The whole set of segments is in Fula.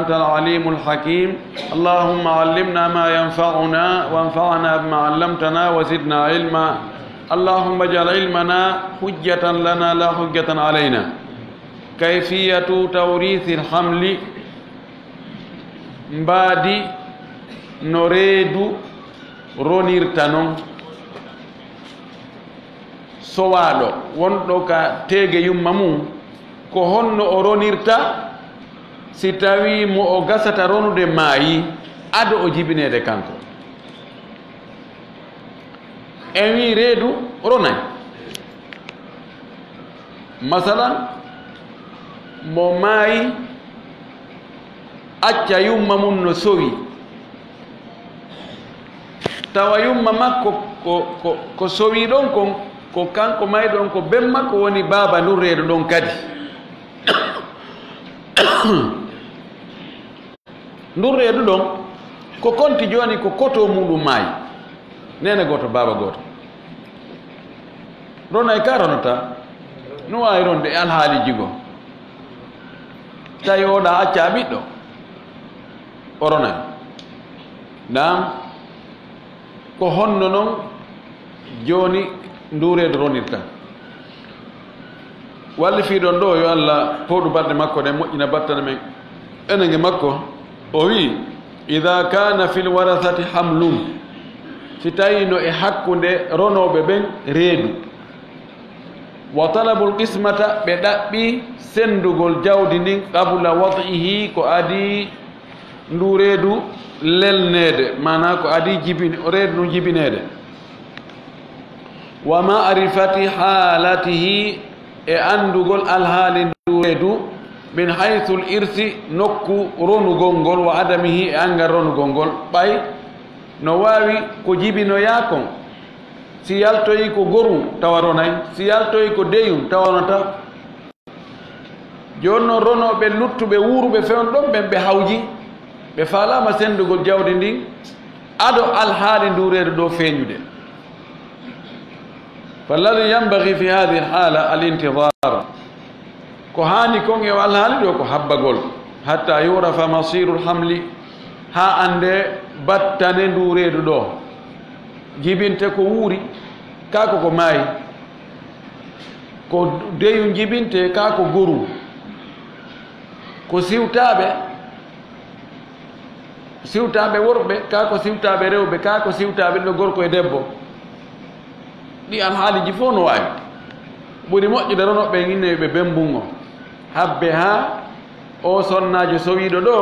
أنت العليم الحكيم اللهم علمنا ما ينفعنا وانفعنا بما علمتنا وزدنا علما اللهم اجعل علمنا حجة لنا لا حجة علينا كيفية توريث الحمل مبادي نريد رونيرتانون سوالو وندوكا تيجي يممو كهون رونيرتا sitawi mo o gasata ronude maayi ado o jibinede kanko en wi reedu ronay masalan mo maayi acca yumma mum no sowi tawa yumma makko ko sowi ɗon ko kanko mayi ɗon ko ben makko woni baaba ndun reedu ɗon kadi ndur reedu ɗon ko konti joni ko koto muɗum maayi nene goto baba goto ronay ka ronata no wawi ronde e alhaali jigo tawi oɗa acca ɓiɗɗo o ronay nam ko honno noon joni ndu reedu ronirta walli fiiɗon ɗo yo allah powɗu balɗe makko ɗe moƴƴina battana men enege makko o wi ida kana fil warathati hamlun si tawino e hakkunde ronoɓe ɓen reedu wa talabul qismata ɓe ɗaɓɓi sendugol jawdi ndin qabla wadihi ko adi ndu reedu lelnede mana ko adi reedu ndu jibinede wa ma'rifati halatihi e andugol alhaali ndu reedu min haythul irsi nokku ronugol ngol wa adamihi e angal ronugol ngol ɓay no wawi ko jibinoya kon si yaltoyi ko goru tawa ronay si yaltoyi ko deyum tawanata joni noon ronoɓe luttuɓe wuruɓe fewn ɗon ɓen ɓe hawji ɓe falama sendugol jawdi ndin ado alhaali ndu reedu ɗo feeñude falladi yambagi fi hadihi alhala alintidar ko hani kon e alhaali ɗo ko habbagol hatta yurafa masiru lhamli ha ande battane ndu reedu ɗo jibinte ko wuuri kako ko maayi ko deyu jibinte kako goru ko siwtaɓe worɓe kako siwtaɓe rewɓe kako siwtaɓe ɗo gorko e debbo ɗi alhaaliji fof no wawi ɓuri moƴƴude ronoɓe inne ɓe bembungo habbe ha o sonnajo sowiɗo ɗo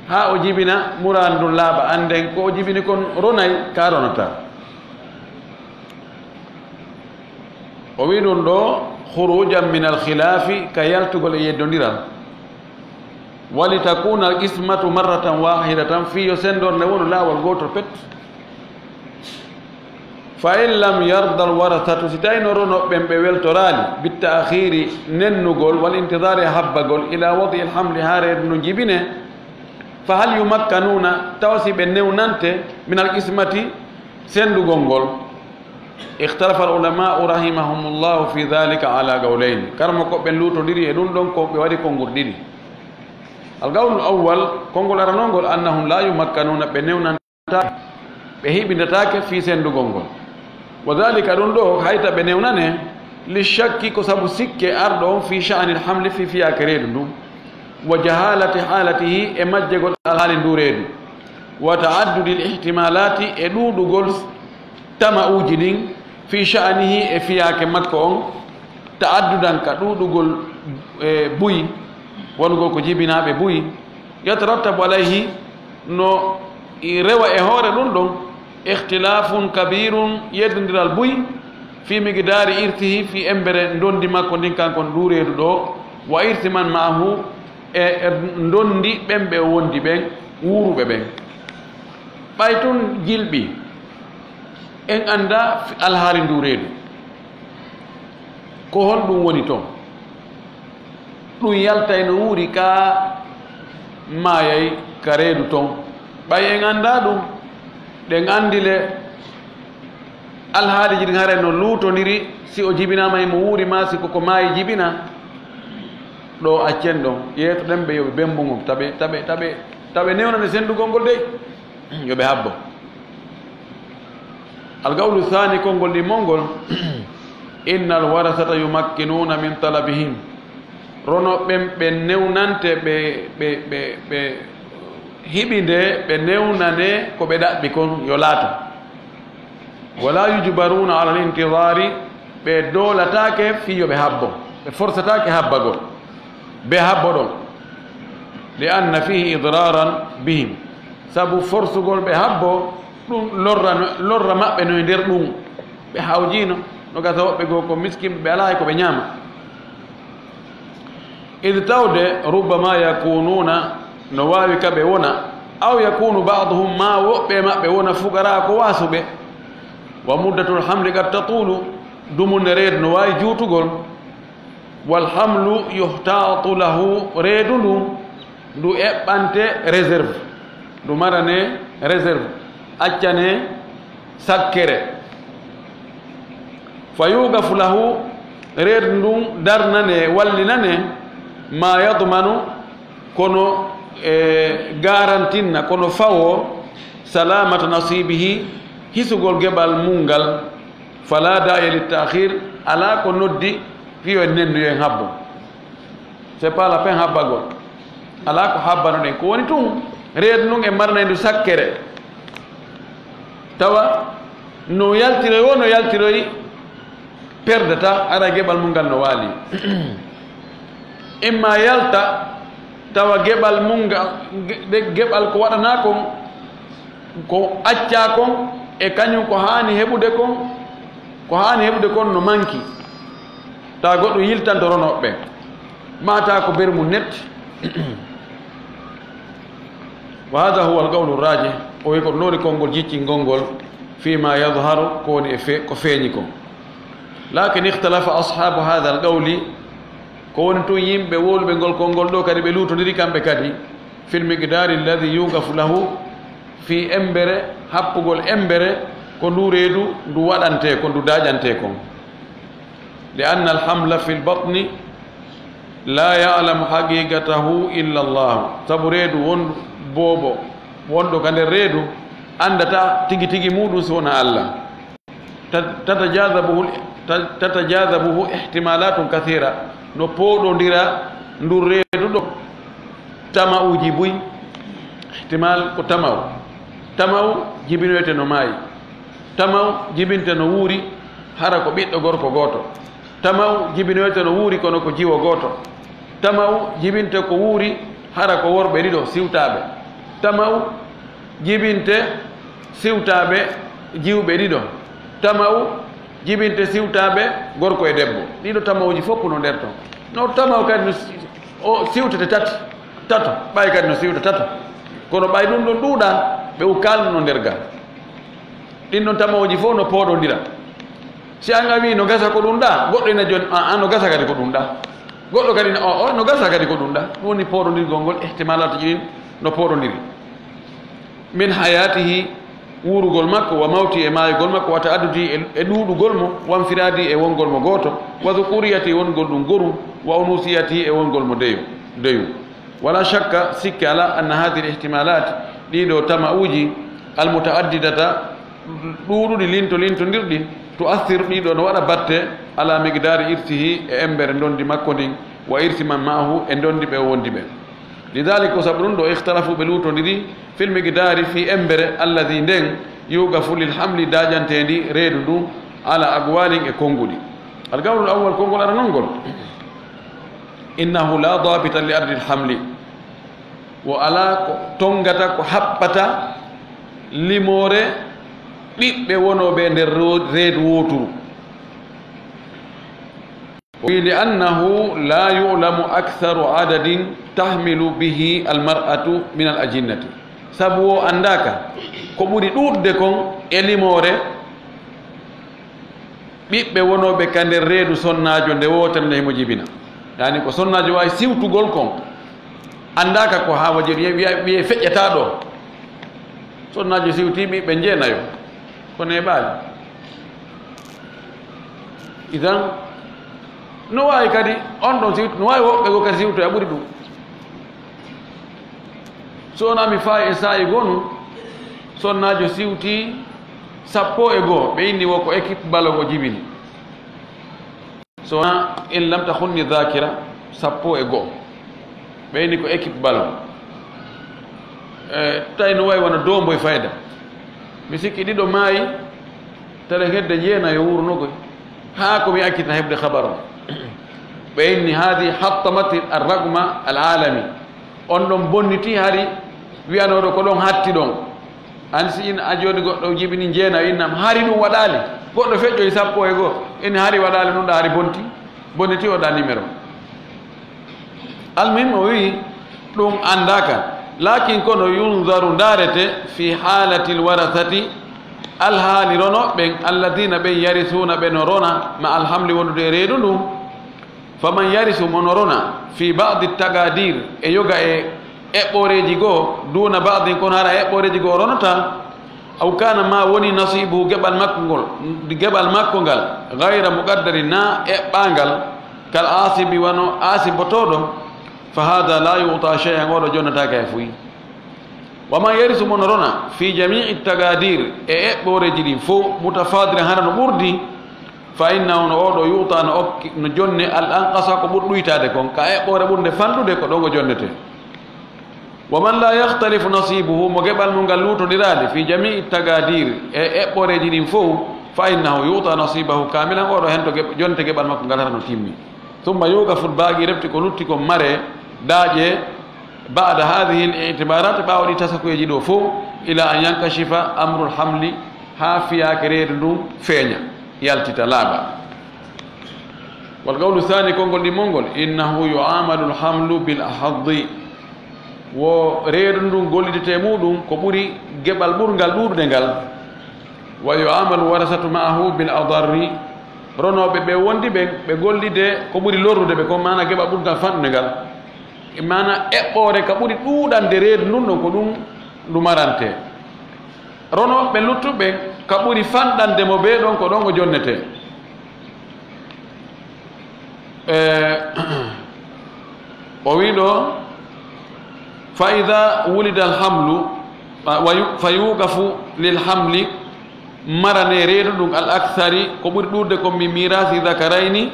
ha o jibina murandu laaɓa anden ko o jibini kon ronay ka ronata o wi ɗum ɗo khurujan min alkhilafi ka yaltugol e yeddodiral wali takuna al qismatu marratan wahidatan fiyo sendorde wonu laawol goto pet fa in lam yarda alwarathatu si tawino ronoɓɓen ɓe weltorali bitta akhiri nennugol wal intidari habbagol ila wadi alhamli ha reedu no jibine fa hal yumakkanuna tawa si ɓe newnante min alqismati sendugol ngol ikhtalafa alulamau rahimahumullahu fi dhalika ala qawlayn karmo koɓɓen lutodiri e ɗum ɗon ko ɓe waɗi konngol ɗiɗi alqawlu awwal konngol aranongol annahum la yumakkanuna ɓe newnanta ɓe hiɓindatake fi sendugol ngol wa dhalika ɗum ɗo hayta ɓe newnane li shakki ko sabu sikke arɗo on fi sha'ani alhamli fi fiyake reedu ndu wa jahalati halatihi e majjegol alhaali ndu reedu wa ta'addudi lihtimalati e ɗuɗugol tama'uji ɗin fi sha'anihi e fiyake makko on ta'addudan ka ɗuɗugol buyi wonugol ko jibinaɓe buyi yatarattabu alayhi no rewa e hoore ɗum ɗon ikhtilafun kabirun yeddodiral buyi fi migdari irtihi fi embere ndondi makko ndin kanko ndu reedu ɗo wa irti man ma'ahu e ndondi ɓen ɓe wondi ɓen wuruɓe ɓen ɓay tun jilɓi en anda alhaali ndu reedu ko hon ɗum woni toon ɗum yaltay no wuuri ka maayay ka reedu toon ɓay en anda ɗum ɗen andile alhaaliji ɗin hare no luutodiri si o jibinama mo wuuri ma si koko maayi jibina ɗo accen ɗon yeetoɗen ɓe yoɓe bembugol taɓe newnande sendugol ngol dey yoɓe habbo algawlu thani konngol ɗimmol inna alwarasata yumakkinuna min talabihim ronoɓen ɓe newnante ɓe hiɓinde ɓe newnane ko ɓe ɗaɓɓi kon yo laata wala yujbaruna ala lintidari ɓe dolatake fiyo ɓe habbo ɓe forsatake habbagol ɓe habbo ɗon li anna fihi idraran bihim sabu forsugol ɓe habbo ɗum lorra maɓɓe no e nder ɗum ɓe hawjino no gasa woɓɓe goo ko miskin ɓe ala ko ɓe ñaama id tawde rubbama yakununa no wawi kaɓe wona aw yakunu baduhum ma woɓɓe maɓɓe wona fugara ko wasuɓe wa muddatul hamli qad tatulu dumunde reedu no wawi juutugol walhamlu yuhtatu lahu reedu ndu eɓɓante réserve ndu marane réserve accane sakkere fa yugafu lahu reedu ndun darnane wallinane ma yadmanu kono garantinna kono fawo salamata nasibihi hisugol geɓal mungal fala daya littakhir ala ko noddi fiyo nenduyo en habbo c'est pas la peine habbagol ala ko habbano ɗen ko woni tun reedu nun e marnaydu sakkere tawa no yaltiroy wo no yaltiroy perdata ara geɓal mungal no waali imma yalta tawa geɓal mungal geɓal ko waɗana kon ko acca kon e kañum ko hani heɓude kon no manki tawa goɗɗo yiltanto ronoɓe mata ko ber mum netti wa hada huwa alqawlu raji o wi ko noori konngol jiccingol ngol fima yadharu ko woni ko feeñi kon lakin ikhtalafa ashabu hada alqawli ko woni tun yimɓe woluɓe ngol konngol ɗo kadi ɓe lutodiri kamɓe kadi fil miqdari alladi yugafu lahu fi embere happugol embere ko ndu reedu ndu waɗante ko ndu daƴante kon li anna alhamla fi lbatni la yalamu haqiqatahu illa llahu sabu reedu wondu boobo wonɗo ka nder reedu andata tigi tigi muɗum so wona allah tatajazabuhu ihtimalatun kathira no pooɗodira ndu reedu ɗo tama'uji buy ihtimal ko tamaw jibinoyte no maayi tamaw jibinte no wuuri hara ko ɓiɗɗo gorko gooto tamaw jibinoyte no wuuri kono ko jiwo gooto tamaw jibinte ko wuuri hara ko worɓe ɗiɗo siwtaaɓe tamaw jibinte siwtaaɓe jiwɓe ɗiɗo tamaw jibinte siwtaaɓe gorko e debbo ɗiɗo tamawji fof no nder ton no tamaw kadi no o siwtete tato ɓay kadi no siwta tato kono ɓay ɗum ɗon ɗuuɗa ɓe kalno no nder ga ɗin ɗon tamawji fof no pooɗodira si an a wi no gasa ko ɗum ɗa goɗɗo ina joni no gasa kadi ko ɗum ɗa goɗɗo kadi no gasa kadi ko ɗum ɗa ɗum woni pooɗodirgol ngol ihtimalatuji ɗin no pooɗodiri min hayatihi wurugol makko wa mawti e maayugol makko wata addudi e ɗuuɗugol mo wanfiradi e wongol mo gooto wa dhukuriyati wongol ɗum gorum wa unusiyati e wongol mo deyu wala shakka sikke ala anna hadihi l ihtimalat ɗiɗo tama'uji almutaaddidata ɗuuɗuɗi lintodirɗi to assir ɗiɗo no waɗa batte ala migdari irsihi e embere dondi makko ndin wa irsi man maahu e dondi ɓe wondi ɓe lidalik ko sabu ɗum ɗo ihtalafu ɓe luutodiri fil migdari fi embere alladi nden yugafu lil hamli daƴantendi reedu ndu ala agwalin e konguɗi algawlul awwal konngol ara non ngol innahu la dabita li ardi lhamli wo ala ko tongata ko haɓɓata limore ɓiɓɓe wonoɓe nder reedu woturu wi li annahu la yulamu aktharu adadin tahmilu bihi almar'atu min al ajinnati sabu o andaka ko ɓuri ɗuɗde kon e limore ɓiɓɓe wonoɓe ka nder reedu sonnajo nde wotere nde himo jibina yani ko sonnajo wawi siwtugol kon andaka ko ha waji wiye feƴƴata ɗo sonnajo siwti ɓiɓɓe jeenayo kono e ɓaali idan no wawi kadi on ɗon siwtu no wawi woɓɓe go kadi siwto a ɓuri ɗum so wonami faa e sa'i gonu sonnajo siwti 11 ɓe inni wo ko équipe balogo jibini so in lam tahunni dhakira 11 ɓe inni ko équipe balogo tawi no wawi wona dombo e fayda mi sikki ɗiɗo maayi tele hedde jeenayo wurnogoy haa komi akkita heɓde habar o ɓe inni haadi hattamati arragma alalami on ɗon bonniti hari wiyanoɗo ko ɗon hatti ɗon an si in a joni goɗɗo jibini jeena innam hari ɗum waɗali goɗɗo feƴƴoy 11 inni hari waɗali ɗum ɗa hari bonniti oɗa numéro almuhim o wi ɗum andaka lakin kono yunzaru darete fi halati lwarathati alhaali ronoɓɓen alladina ɓen yarisuna ɓe no rona ma alhamli wondude e reedu ndum faman yarisu mono rona fi badi tagadir e yoga e eɓɓoreji goo duna badin kono hara eɓɓoreji goo ronata aw kana ma woni nasibuhu geɓal makko ngal gayra muqaddari na eɓɓangal kal asibi wano asibotoɗo fa hada la yuta cheyan oɗo jonnatake e fuyi waman yarisu mono rona fi jamii tagadir e eɓɓoreji ɗin fo mutafadire hara no ɓurdi fa innahu no oɗo yuta no jonne al anqasa ko ɓurɗoytade kon ka eɓɓore ɓurde fanɗude ko ɗon go jonnete waman la yahtalifu nasibuhu mo geɓal mo ngal lutoɗirade fi jamii tagadir e eɓɓoreji ɗin fof fa innahu yuta nasibahu kamilan oɗo hen to jonte geɓal makko ngal hara no timmi thumma yuga fut baaqi refti ko lutti ko mare daaƴe bada hadihi l itibarat ɓawaɗi tasakuyeji ɗo fof ila an yankashifa amrul hamli ha fiyake reedu ndun feeña yaltita laaɓa wal qawlu thani konngol ɗimmol innahu yuamalu lhamlu bil ahaddi wo reedu ndun gollidete muɗum ko ɓuri geɓal ɓurgal ɗuɗude ngal wa yuamalu warasatu maahu bil adarri ronoɓe ɓe wondi ɓen ɓe gollide ko ɓuri lorrude ɓe ko mana geɓal ɓurgal fanɗude ngal mana eɓɓore ka ɓuri ɗuɗande reedu ndun ɗon ko ɗum ndu marante ronoɓe luttuɓe ka ɓuri fanɗande mo ɓe ɗon ko ɗon o jonnete o wi ɗo fa ida wulida alhamlu fa yugafu lilhamli marane reedu ɗum al akthari ko ɓuri ɗurde ko mi mirasi dakarayni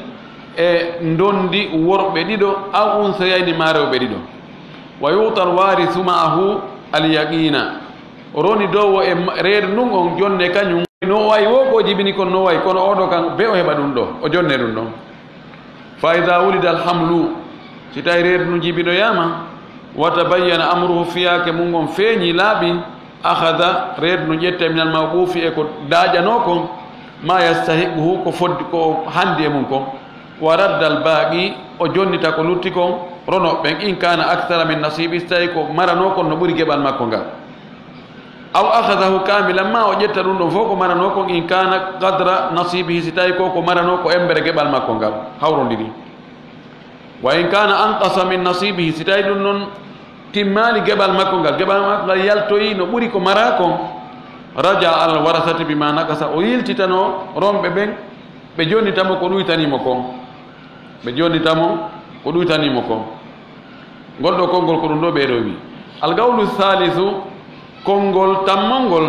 e ndondi worɓe ɗiɗo aw unsayayni ma rewɓe ɗiɗo wa yutal warisu maahu alyaqina roni dowo e reedu ndun on jonne kañum no wayi wo ko jibini kon no wayi kono oɗo kan be o heɓa ɗum ɗo o jonne ɗum ɗon fa ida wulida alhamlu si tawi reedu ndu jibiɗoyama wa tabayyana amruhu fiyake mum gon feeñi laaɓi ahada reedu ndu ƴette minal mawqufi e ko daaƴano kon ma yastahiquhu ko foddi ko handi e mum kon wa raddal baaqi o jonnita ko lutti kon ronoɓɓen in kana actara min nasibi so tawi ko marano kon no ɓuri geɓal makko ngal aw ahadahu kamilan ma o ƴetta ɗum ɗon fof ko marano kon in kana qadra nasibihi si tawi ko marano ko embere geɓal makko ngal hawrodiri wa in kana anqasa min nasibihi si tawi ɗum noon timmali geɓal makko ngal ngal yaltoyi no ɓuri ko mara kon raja alal warasati bima nakasa o yiltitano romɓe ɓen ɓe jonnitamo ko ɗuytanimo kon ɓe jonnitamo ko ɗuytanimo kon ngol ɗo konngol ko ɗum ɗo ɓeeɗo wi algawlu thalithu konngol tammol ngol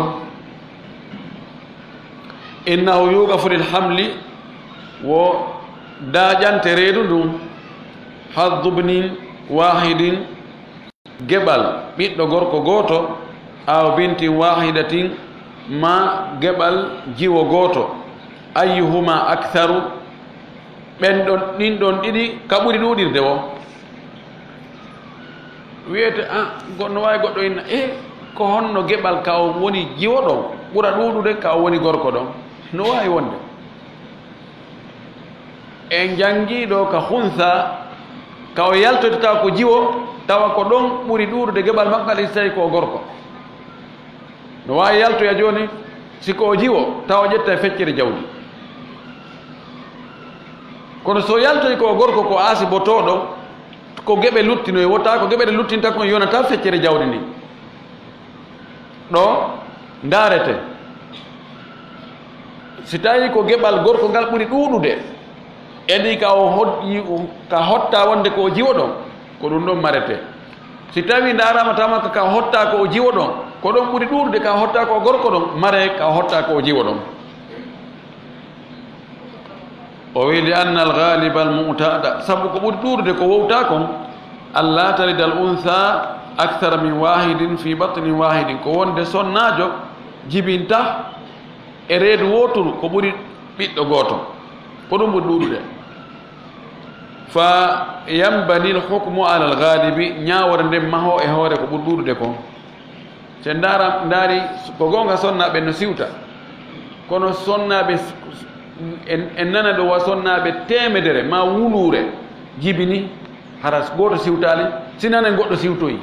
innahu yugafu lil hamli wo daaƴante reedu ndun haddubnin wahidin geɓal ɓiɗɗo gorko gooto aw bintin wahidatin ma geɓal jiwo gooto ayyuhuma aktharu ɓen ɗon ɗin ɗon ɗiɗi ka ɓuri ɗuɗirde o wiyete no wawi goɗɗo inna ko honno geɓal ka o woni jiwo ɗon ɓura ɗuɗude ka o woni gorko ɗon no wawi wonde en jangiɗo ka hunsa ka o yaltotita ko jiwo tawa ko ɗon ɓuri ɗuɗude geɓal makgal so tawi ko gorko no wawi yaltoya joni siko o jiwo tawa ƴetta e feccere jawdi kono so yaltoyi ko gorko ko aasi botoɗo ko geɓe luttinoye wota ko geɓe ɗe luttinta kon yonata feccere jawdi ndi ɗo ndarete si tawi ko geɓal gorko ngal ɓuri ɗuɗude edi ka o hoddi ka hotta wonde ko jiwo ɗon ko ɗum ɗon marete si tawi darama tamaka ka hotta ko o jiwo ɗon ko ɗon ɓuri ɗurde ka hotta ko gorko ɗon mare ka hotta ko o jiwo ɗon o wi li anna alghaliba almutada sabu ko ɓuri ɗurde ko wowta kon alla talida al untha akthara min wahidin fi batni wahidin ko wonde sonnajo jibinta e reedu woturu ko ɓuri ɓiɗɗo goto ko ɗum ɓuri ɗuɗude fa yambani lhukmu ala alghalibi ñawore nden maho e hoore ko ɓuri ɗuɗude kon se ndaari ko gonga sonnaɓe no siwta kono sonnaɓe en nana ɗo wa sonnaɓe temedere ma wulure jibini hara goto siwtali sinane goɗɗo siwtoyi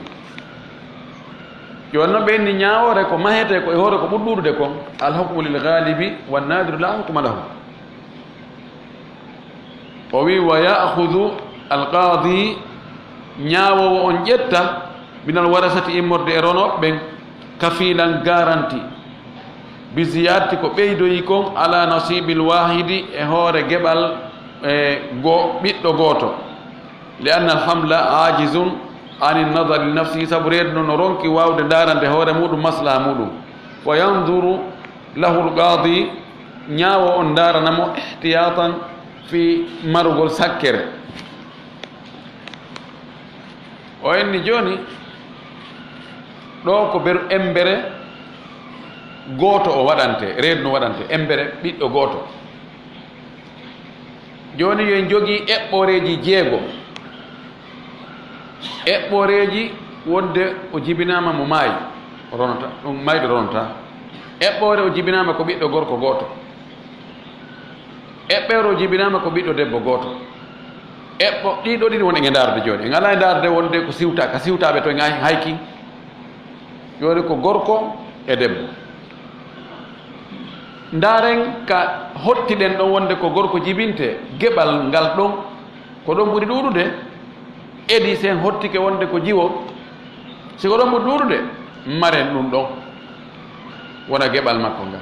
joni noon ɓenni ñawore ko mahete ko e hoore ko ɓuri ɗuɗude kon alhukmu lilghalibi wannadiru la hukma lahu o wi wa ya'khudhu alqadi ñaawowo on ƴetta minal warasati immorde e ronoɓe ɓen kafilan garanti bi ziyadati ko ɓeydoyi kon ala nasibil wahidi e hoore geɓal ɓiɗɗo gooto li anna alhamla ajizun ani nadar li nafsihi sabu reedu no ronki wawde darande hoore muɗum maslaha muɗum fa yanduru lahu lqadi ñaawo on daranamo ihtiyatan fi marugol sakkere o enni joni ɗo ko ber embere gooto o waɗante reedu no waɗante embere ɓiɗɗo gooto joni yo jogii eɓɓoreji jeego eɓɓoreji wonde o jibinama mo maayi ronata ɗum mayde ronata eɓɓore o jibinama ko ɓiɗɗo gorko gooto eɓɓere o jibinama ko ɓiɗɗo debbo gooto eɓɓo ɗiɗo ɗiɗi woni e darde joni en ala e darde wonde ko siwta ka siwtaɓe to en hayki joni ko gorko e debbo ndaren ka hottiɗen ɗon wonde ko gorko jibinte geɓal ngal ɗon ko ɗon ɓuri ɗuɗude edi sen hottike wonde ko jiwo siko ɗon ɓuri ɗuɗude maren ɗum ɗon wona geɓal makko ngal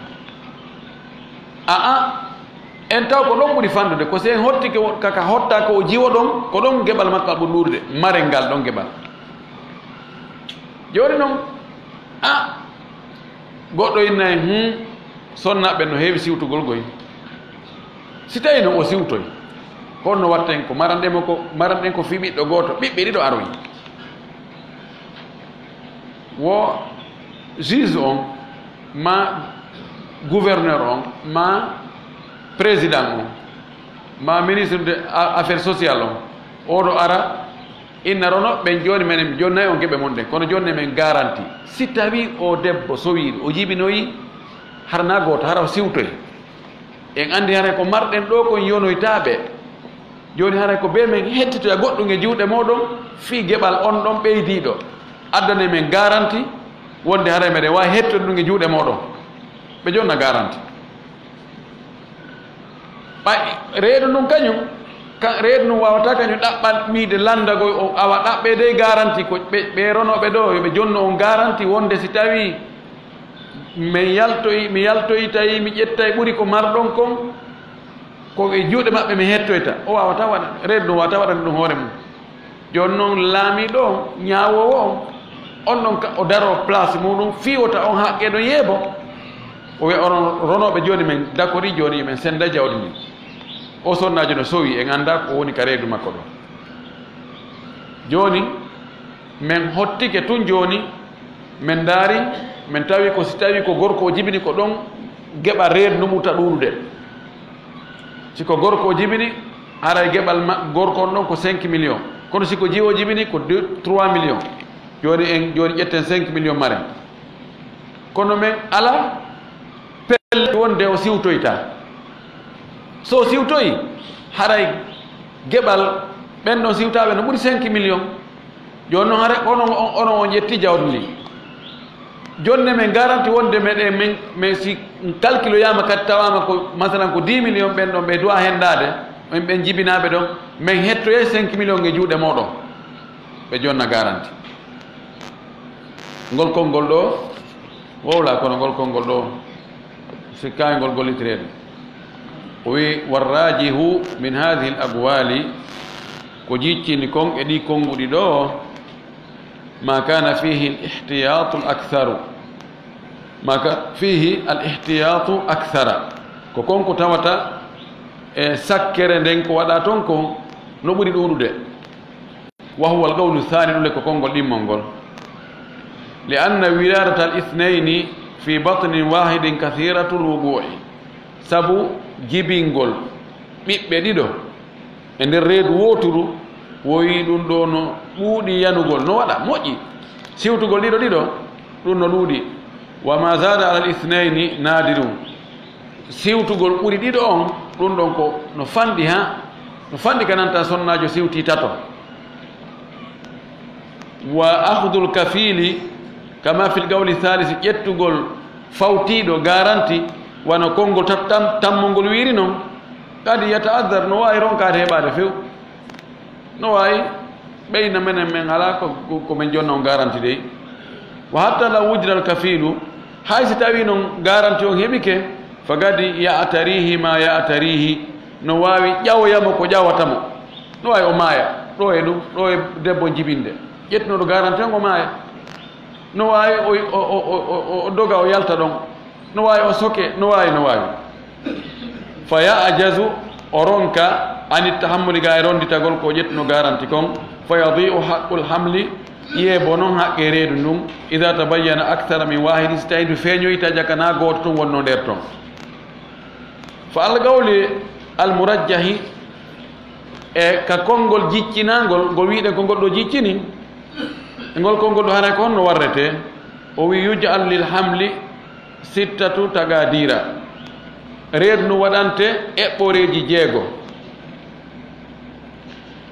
en taw ko ɗon ɓuri fandude ko sen hottike kaka hotta ko o jiwo ɗon ko ɗon geɓal makko al ɓuri ɗuɗude maren ngal ɗon geɓal joni noon goɗɗo innayi sonnaɓe no heewi siwtugol goy si tawi noon o siwtoy holno watten ko maranɗen ko fi ɓiɗɗo gooto ɓiɓɓe ɗiɗo aroyi wo juge on ma gouverneur on ma président on ma ministre de affaire sociale on oɗo ara inna ronoɓɓen joni menen joni nayi on geɓe mon ɗen kono joni men garanti si tawi o debbo sowiri o jibinoyi harana goto hara o siwtoy en andi haray ko marɗen ɗo kon yonoytaɓe joni haray ko be men hettitoya goɗɗum e juuɗe moɗon fi geɓal on ɗon ɓeydiɗo addane men garanti wonde haray meɗen wawi hettude ɗum e juuɗe moɗon ɓe jonna garanti ɓay reedu ndun kañum reedu ndun wawata kañum ɗaɓɓanmide landagoy o awa ɗaɓɓede garanti ko ɓe ronoɓe ɗo yoɓe jonno on garanti wonde si tawi mi yaltoyi tawi mi ƴettay ɓuri ko marɗon kon ko e juuɗe maɓɓe mi hettoyta o wawata waɗa reedu ndun wawata waɗande ɗum hoore mum joni noon laamiɗo on ñawowo on ɗon o daro place muɗum fiwota on haqqeɗo yeebo o wi onon ronoɓe joni men d'accord i joni men senda jawdi ndi o sonnajo no sowi en anda ko woni ka reedu makko ɗo joni men hottike tun joni men daari min tawi ko si tawi ko gorko o jibini ko ɗon geɓa reedu numuta ɗuɗude siko gorko o jibini haray geɓal gorko on ɗon ko 5 millions kono siko jiwo jibini ko 3 millions joni ƴetten 5 millions maren kono men ala pelle wonde o siwtoyta so siwtoyi haray geɓal ɓen ɗon siwtaɓe no ɓuri 5 millions joni noon haray onon on ƴetti jawdi ndi jonne men garanti wonde meɗen men si calcule yama kadi tawama ko masalan ko 10 millions ɓen ɗon ɓe duwa hendade ɓen jibinaɓe ɗon men hettoye 5 millions e juuɗe moɗon ɓe jonna garanti ngol konngol ɗo wowla kono ngol konngol ɗo sikkani ngol gollitirede والراجح من هذه الأقوال كجيتي نكون إدي كونغو دي دو ما كان فيه الاحتياط الأكثر ما كان فيه الاحتياط أكثر كونكو تاوتا سكر دنكو وداتونكو نبري دورو دي وهو القول الثاني لك كونغو لمنغول لأن ولادة الاثنين في بطن واحد كثيرة الوقوع سبو جيبينغول بيبي ديدو en reedu woturu woyi ɗum ɗo no ɗuuɗi yanugol no waɗa moƴƴi siwtugol ɗiɗo ɗum no ɗuuɗi wa ma zada ala l'ithnaini nadirum siwtugol ɓuri ɗiɗo on ɗum ɗon ko no fanɗi no fanɗi ka nanta sonnajo siwti tato wa ahdul kafili kama fil gawli thalisi ƴettugol fawtiɗo garanti wano konngol tammongol wiri noon kadi yataadar no wawi ronkade heɓade few no wawi ɓeyna menen men ala ko men jonna on garanti dey wa hatta la wujida al kafilu hay si tawi noon garanti on heɓike fagadi ya'tarihi ma ya'tarihi no wawi ƴawoyamo ko ƴawatamo no wawi o maaya ɗo e ɗum ɗo e debbo jibinde ƴettunoɗo garanti on o maaya no wawi o doga o yalta ɗon no wawi o soke no wawi faya ajazu o ronka ani tahammuli ga e ronditagol ko ƴettuno garanti kon fa yadiu haqqul hamli ƴeebo noon haqqe reedu ndun ida tabayyana actara min wahidi si tawi ndu feeñoyta jakana gooto tun wonno nder ton fa algawli almurajjahi e ka konngol jiccinangol ngol wiiɗen ko ngol ɗo jiccini e ngol konngol ɗo hana ko honno warrete o wi yuj'al lil hamli sittatu tagadira reedu no waɗante eɓɓoreji jeego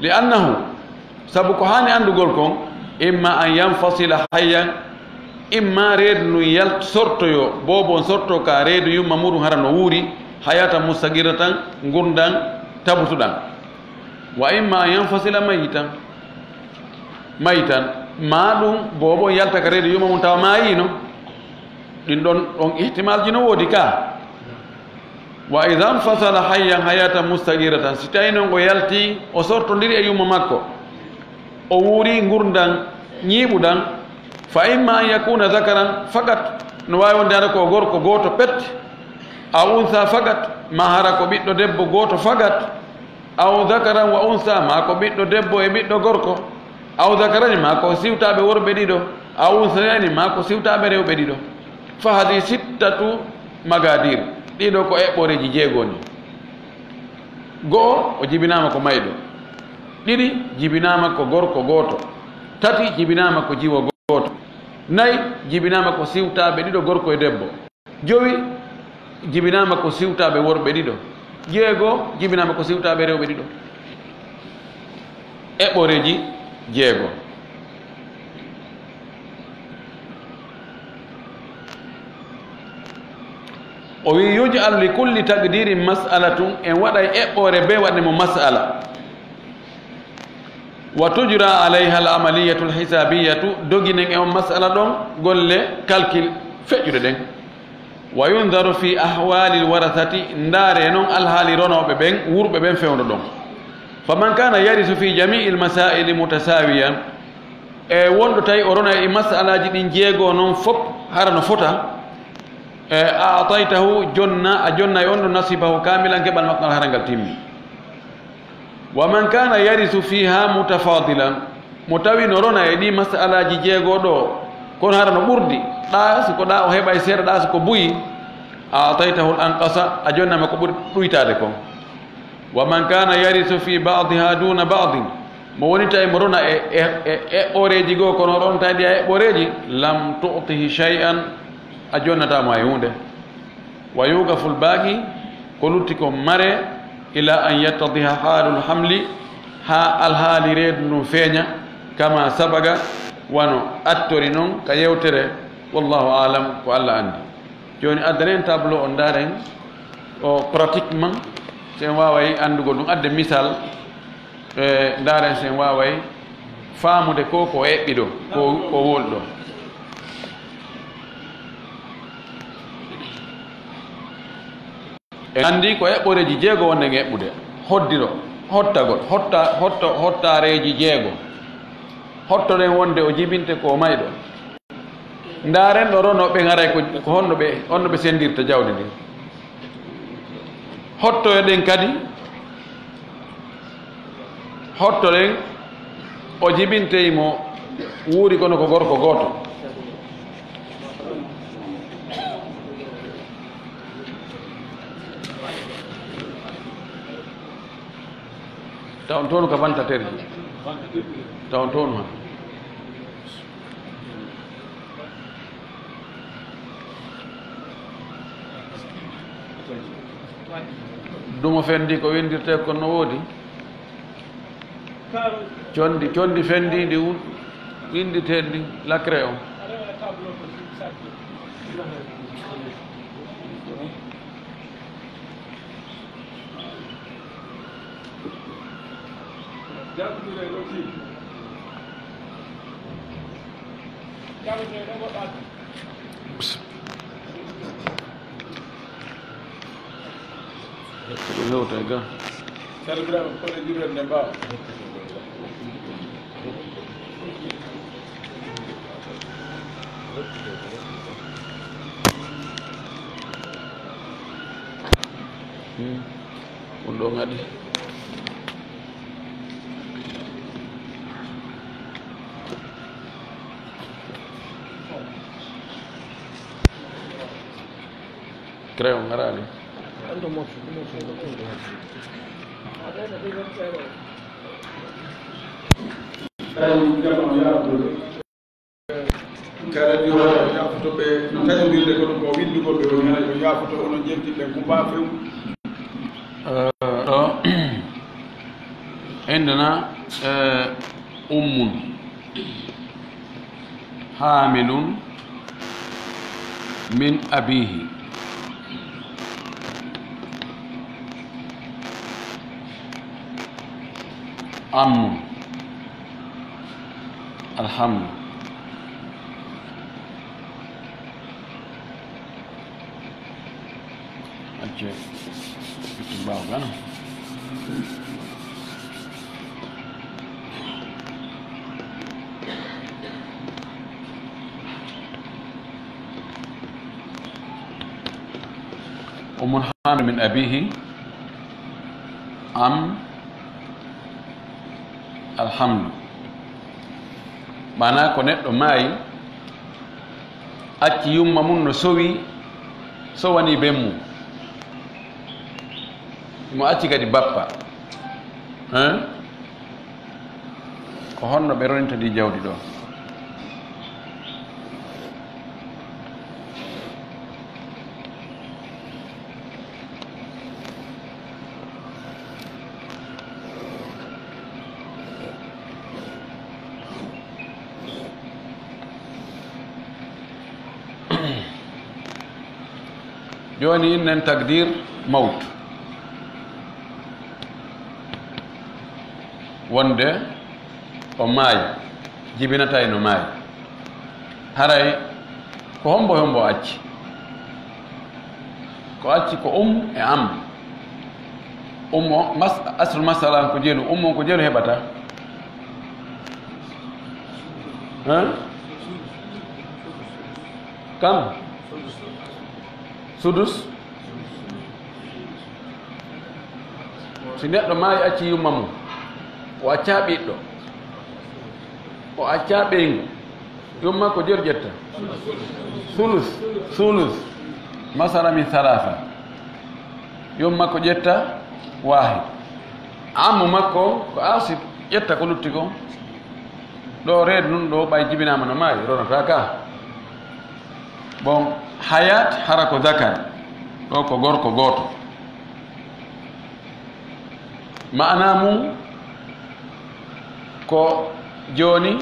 li annahu sabu ko hani andugol kon imma an yanfasila hayyan imma reedu no sortoyo boobon sorto ka reedu yumma muɗum hara no wuuri hayata mustagiratan gurdan tabutuɗan wa imma an yanfasila mayitan ma ɗum boobon yalta ka reedu yumma mum tawa mayino ɗin ɗon on ihtimal ji no woodi ka wa idha fasala hayyan hayatan mustagiratan si tawi noon o yalti o sortodiri e yumma makko o wuuri gurdan ñiiɓuɗan fa imma an yakuna zakaran fakat no wawi wonde hara ko gorko gooto pet aw unsa fakat ma hara ko ɓiɗɗo debbo gooto fakat aw zakaran wa unsa ma ko ɓiɗɗo debbo e ɓiɗɗo gorko aw zakarani ma ko siwtaɓe worɓe ɗiɗo aw unsayani ma ko siwtaɓe rewɓe ɗiɗo fa hadi sittatu magadir ɗiɗo ko eɓɓoreji jeegoni go'o o jibinama ko mayɗo ɗiɗi jibinama ko gorko gooto tati jibinama ko jiwo gooto nayi jibinama ko siwtaɓe ɗiɗo gorko e debbo jowi jibinama ko siwtaɓe worɓe ɗiɗo jeego jibinama ko siwtaɓe rewɓe ɗiɗo eɓɓoreji jeego o wi yuj'al li kulli taqdirin mas'alatun en waɗa eɓɓore be waɗnemo mas'ala wa tujra alayha al amaliyatu al hisabiyatu doginen e on mas'ala ɗon golle calcul feƴƴude ɗen wa yundaru fi ahwali al warathati ndaare noon alhaali ronoɓe ɓen wurɓe ɓen fewno ɗon faman kana yarisu fi jami'i al masaili mutasawiyan e wonɗo tawi o rona e mas'alaji ɗin jeego noon fop hara no fota a ataytahu jonna a jonna e on ɗo nasibahu kamilan keɓal makko ngal harangal timmi wa man kana yarisu fiha mutafadilan mo tawi no rona e ɗi masalaji jeego ɗo kono hara no ɓurdi ɗa siko ɗa o heɓa e seeɗa ɗa siko buyi a ataytahu l anqasa a jonnama ko ɓuri ɗuytade kon wa man kana yarisu fi badiha duna badin mo woni tawi mo rona e eɓɓoreji goo kono ronta ɗi a eɓɓoreji lam tu'tihi shay'an a jonnatamo e hunde wa yugafu lbaqi ko lutti ko mare ila an yattadiha haalul hamli ha alhaali reedu ndu feeña kama sabaga wano attori noon ka yewtere wallahu alam ko allah andi joni addaren tableau o ndaren o pratiquement sen waway andugol ɗum adde misal ndaren sen waway faamude ko eɓɓi ɗo ko wol ɗo e andi ko eɓɓoreji jeego wonde eɓɓude hoddiro hottagol hottareji jeego hottoɗen wonde o jibinte ko mayɗo ndaren ɗo rono ɓe garay ko honno ɓe sendirta jawdi ndi hottoyoɗen kadi hottoɗen o jibinteymo wuuri kono ko gorko gooto taw toon ko vantaterji taw toon han dumo fendi ko windirte ko no woodi condi fendidi winditeɗi lacré o ko hewta ga salbrama ko le jurel ne ba on ɗo ngaɗi crayon ngarani kadi o yafoto ɓe taƴodirde kono ko windugol ɓe woni hana yo yafoto onon jewtiɗen ko mba few ɗo indana ummun hamilun min abihi ammun alhamdu acce itu baaw gana ummun hamil min abihi am alhamdu mana ko neɗɗo maayi acci yumma mum no sowi sowani ben mum mo acci kadi bappa ko honno ɓe ronitadi jawdi ɗo joni innen takdir mawt wonde o maayi jibinatay no maayi haray ko hombo acci ko e am o aslu masala ko jelu ko jelu heɓata kam sudus si neɗɗo maayi acci yumma mum o acca ɓiɗɗo o acca ɓeygu yumma ko jelu ƴetta sulus masala min salafa yumma ko ƴetta wahid ammu makko ko asib ƴetta ko lutti ko ɗo reedu nun ɗo ɓay jibinama no maayi ronata ka bon hayat hara ko zakar ɗo ko gorko gooto ma'ana mum ko joni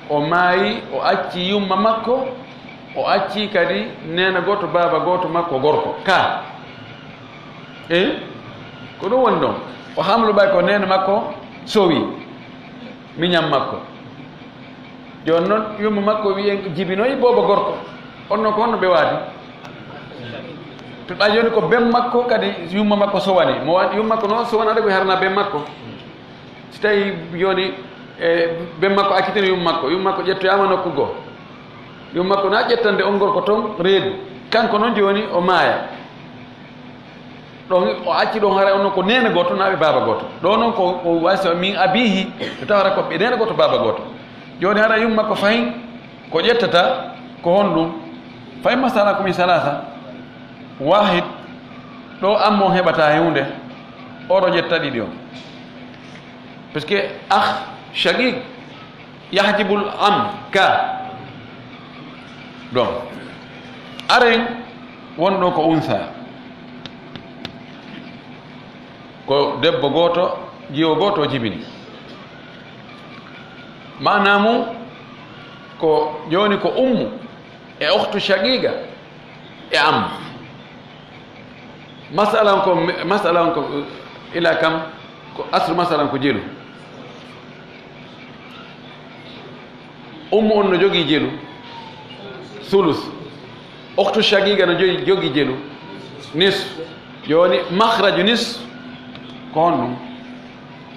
o maayi o acci yumma makko o acci kadi nena gooto baba gooto makko gorko ka ko ɗum woni ɗon o hamlu ɓay ko nena makko sowi miñam makko joni noon yumma makko wiyen jibinoyi booba gorko onno ko honno ɓe waadi to ɗa joni ko bem makko kadi yumma makko sowani mo waɗi yumma makko noon sowanade ko harna bem makko si tawi joni bem makko akkitino yumma makko ƴettoyama nokku goo yumma makko na ƴettande on gorko toon reedu kanko noon joni o maaya ɗon o acci ɗon hara onnon ko nene goto naɓe baba goto ɗo noon ko wasi min abihi so tawata ko ɓe nene goto baba goto joni hara yumma makko fayin ko ƴettata ko honɗum fayin masala komin salasa wahid ɗo ammon heɓata hunde oɗo ƴetta ɗiɗi on par ce que shagig yahjibul am ka donc aren wonɗo ko unsa ko debbo goto jiwo goto o jibini manamu ko joni ko ummu e ukhtu shagiga e am masalan ko ila kam ko aslu masalan ko jelu ummu on no jogi jelu sulus ukhtu shagiga no jogi jelu nis joni makhraju nis ko honɗum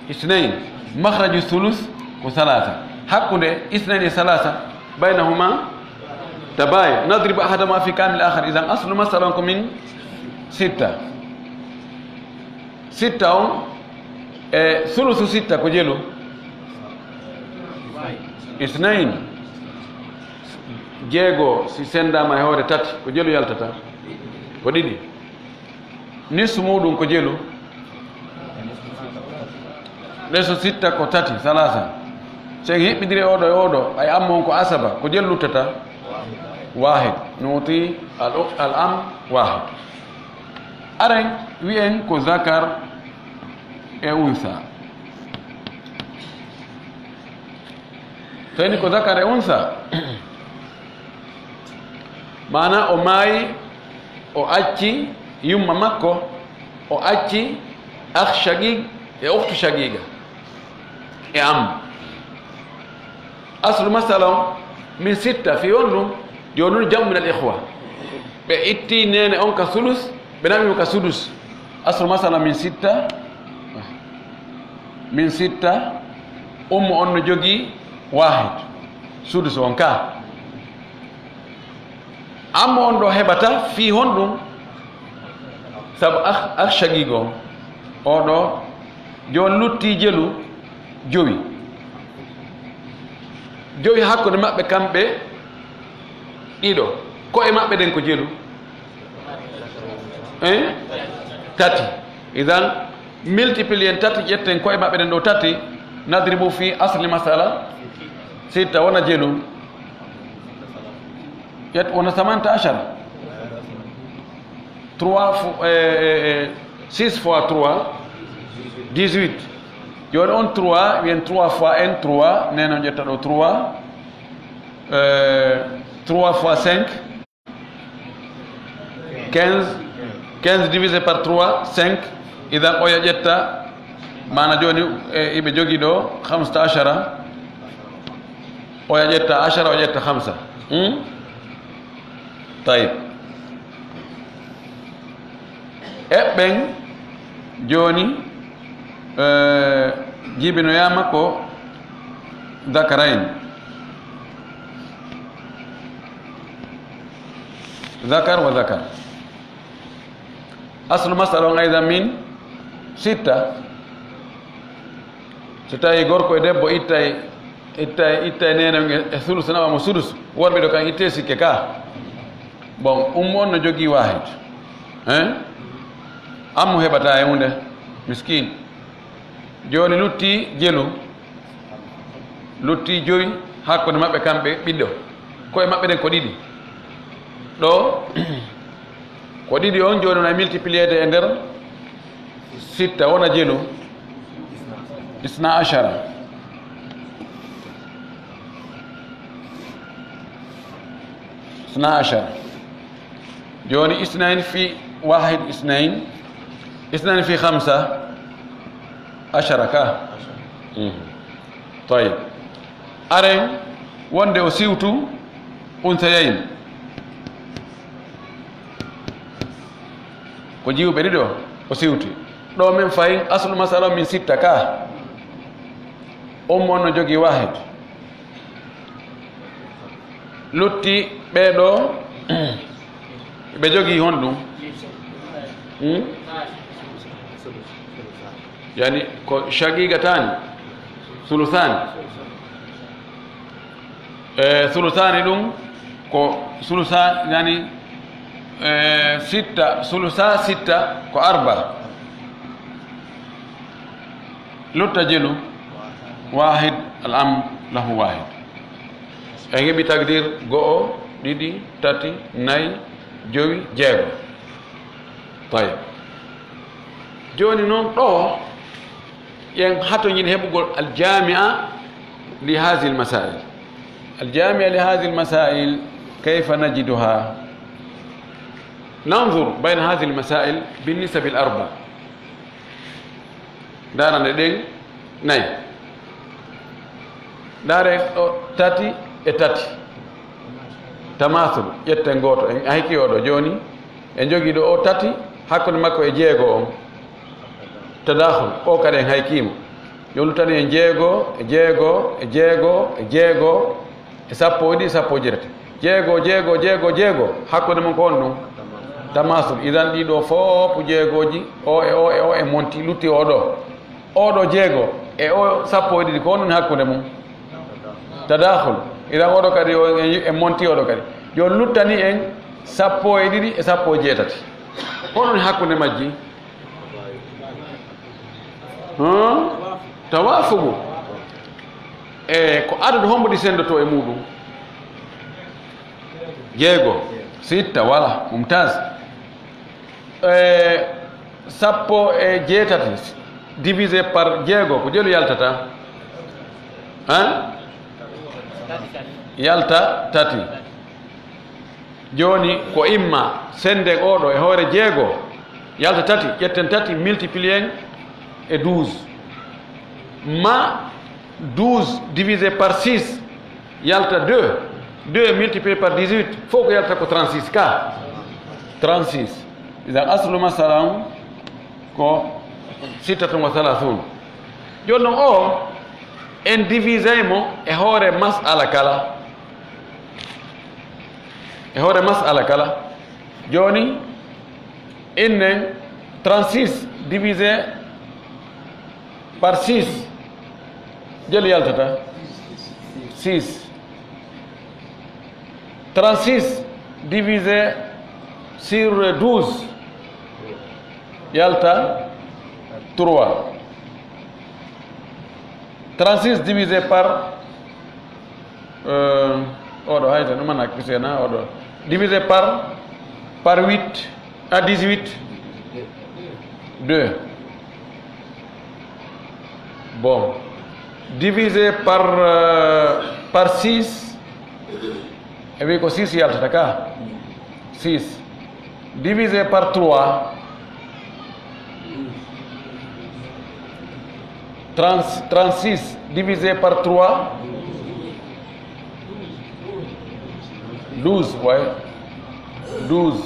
isnain makhraju sulus ko salasa hakkude isnain e salasa baynahuma tabayun nadribu ahadama fi kamil akhar idan aslu masalan ko min sitta on e sulusu sitta ko jelu isnain jeego si sendama e hoore tati ko jelu yaltata ko ɗiɗi nisu muɗum ko jelu leso sitta ko tati salasa sen heɓɓidiri oɗo e oɗo ay ammon ko asaba ko jelu luttata wahid nuuti al am wahid aren wiyen ko zakar e unsa tawni ko zakar e unsa mana o maayi o acci yumma makko o acci akh shagig e ukhtu shagiga e am aslu masalan min sitta fi wonɗum joni jamu min al ikhwa ɓe itti nene on ka sulus ɓe namimo ka sudus aslu masala min sitta ummu on no jogii wahid sudus on ka amma on ɗo heɓata fi honɗum sabu akh shagigo oɗo joni lutti jelu jowi hakkude maɓɓe kamɓe ɗiɗo ko e maɓɓe ɗen ko jelu tati idan multiplier tati ƴetten koye maɓɓe ɗen ɗo tati nadribu fi asli masala sitta wona jelu wona samanta achara 6 fois 3 18 joni on 3 wiyen 3 fois n 3 neno ƴetta ɗo 3 fois 5 15 divisé par 3 5 idan oya ƴetta mana joni iɓe jogui ɗo 15 oya ƴetta 10 o ƴetta 5 tayib eɓɓen joni jibinoyama ko zakarain zakar wa zakar aslu masalon aydan min sitta so tawi gorko e debbo ittay nene e sulus nawamo sudus worɓe ɗo kan itte sikke ka bon ummu on no jogui wahid ammu heɓata e hunde miskin joni lutti jelu lutti joyi hakkude maɓɓe kamɓe ɓiɗɗo koye maɓɓe ɗen ko ɗiɗi ɗo ko ɗiɗi on joni wona multipliéde e nder sitta wona jelu isna achara joni isnain fi wahid isnain fi 15 ka طيب aren wonde o siwtu unsayayn ko jiwɓe ɗiɗo o siwti ɗo min fayin aslu masala min sitta ka on no jogii wahid lutti ɓeeɗo ɓe jogii honɗum yani ko shaqiqatani sulusani sulusani ɗum ko sulusa yani sitta sulusa sitta ko arba lutta jelu wahid al am lahu wahid e heɓi tagdir go'o ɗiɗi tati nayi jowi jeego tayib joni noon ɗo yen hatoñin heɓugol aljamia li hadi l masail aljamia li hadi l masail kayfa najiduha nandur bayna hadi l masail binnisabi l arba darande ɗen nayi dare ɗo tati e tati tamasul ƴetten goto en hayki oɗo joni en jogui ɗo o tati hakkude makko e jeego on tadahul o kadi en haykimo yolutani en jeego e jeego e jeego e jeego e sappo e ɗi sappo e jeetati jeego jeego jeego jeego hakkude mum ko on ɗum tamasul idan ɗiɗo fof jeegoji o e o e o e monti lutti oɗo jeego e o sappo e ɗiɗi ko on ɗum hakkude mum tadahul idan oɗo kadi e monti oɗo kadi yo luttani en sappo e ɗiɗi e sappo e jeetati honon hakkude majji tawafugu e ko adadu hombo ɗi sendoto e muɗum jeego sitta wala mumtaz sappo e jeetati divisé par jeego ko jelu yaltata yalta tati joni ko imma senden oɗo e hoore jeego yalta tati ƴetten tati multiplié e 12 ma 12 divisé par 6 yalta 2 multiplié par 18 fof ko yalta ko 36 ka 36 idan aslu masalam ko sittatun wa thalathun joni noon o en divisé mo e hoore masala kala joni innen 36 divisé par 6 jelu yaltata 6 36 divisé sur 12 yalta 3 36 divisé par oɗo hayta no mana kisena oɗo divisé par 8 à 18 2 bon divisé par 6 e wi ko 6 yaltata ka 6 divisé par 3 36 divisé par 3 12 way 12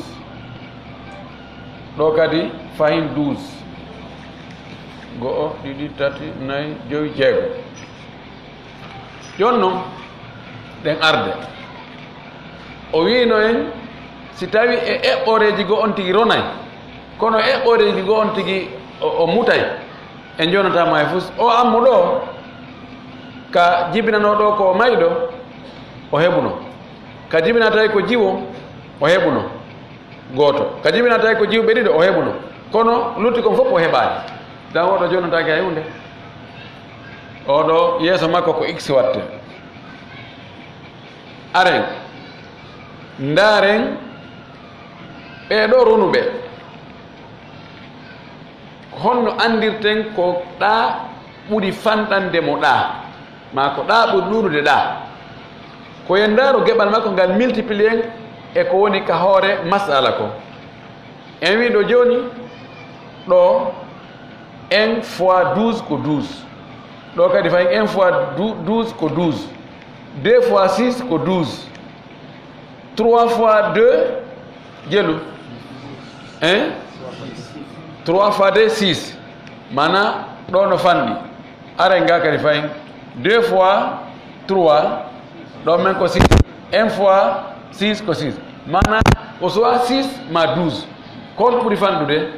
ɗo kadi fayin 12 go'o ɗiɗi tati nayi joyi jeego joni noon ɗen arde o wino en si tawi e eɓɓoreji go on tigi ronay kono eɓɓoreji go on tigi o mutay en jonatama e fus o ammo ɗo ka jibinanoɗo ko mayɗo o heɓuno ka jibinatay ko jiwo o heɓuno goto ka jibinatay ko jiwɓe ɗiɗo o heɓuno kono lutti kon fof o heɓani dan oɗo jonataki hay hunde oɗo yeeso makko ko x watte aren ndaren ɓeɗo runuɓe honno andirten ko ɗa ɓuri fanɗande mo ɗa ma ko ɗa ɓuri ɗuɗude ɗa ko yen ndaro geɓal makko ngal multiplié e ko woni ka hoore masala ko en wi ɗo joni ɗo 1 fois 12 ko 12 ɗo kadi fayi 1 fois 12 ko 12 2 fois 6 ko 12 3 fois 2 jelu 1 3 fois 2 6 mana ɗo no fanɗi ara nga kadi fayin 2 fois 3 ɗo men ko 6 1 fois 6 ko 6 mana o sowa 6 ma 12 ko ɗum ɓuri fanɗude